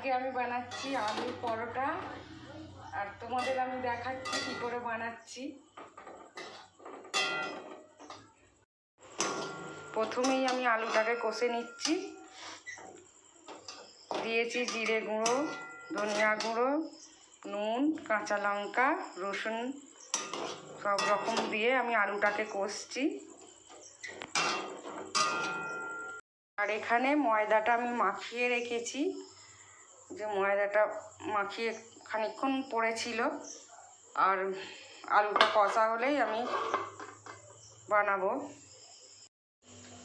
আজকে আমি বানাচ্ছি আলুর পরোটা, আর তোমাদের আমি দেখাচ্ছি কী করে বানাচ্ছি। প্রথমেই আমি আলুটাকে কষে নিচ্ছি। দিয়েছি জিরে গুঁড়ো, ধনিয়া গুঁড়ো, নুন, কাঁচা লঙ্কা, রসুন সব রকম দিয়ে আমি আলুটাকে কষছি। আর এখানে ময়দাটা আমি মাখিয়ে রেখেছি, যে ময়দাটা মাখিয়ে খানিকক্ষণ পড়েছিল। আর আলুটা কষা হলেই আমি বানাবো।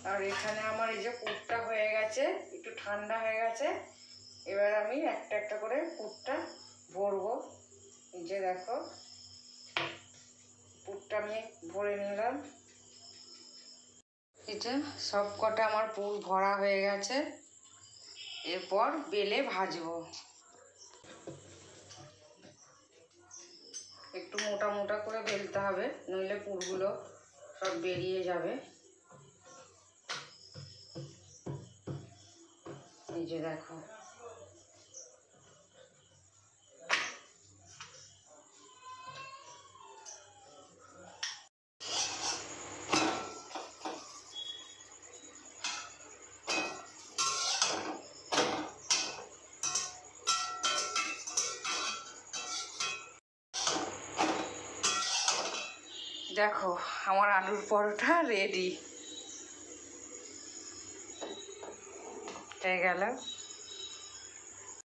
আর এখানে আমার এই যে পুরটা হয়ে গেছে, একটু ঠান্ডা হয়ে গেছে। এবার আমি একটা একটা করে পুরটা ভরবো। এই যে দেখো, পুরটা আমি ভরে নিলাম। এই যে সব কটা আমার পুর ভরা হয়ে গেছে। এরপর বেলে ভাজবো। একটু মোটা মোটা করে বেলতে হবে, নইলে পুরগুলো সব বেরিয়ে যাবে। এই যে দেখো, দেখো আমার আলুর পরোটা রেডি হয়ে গেল।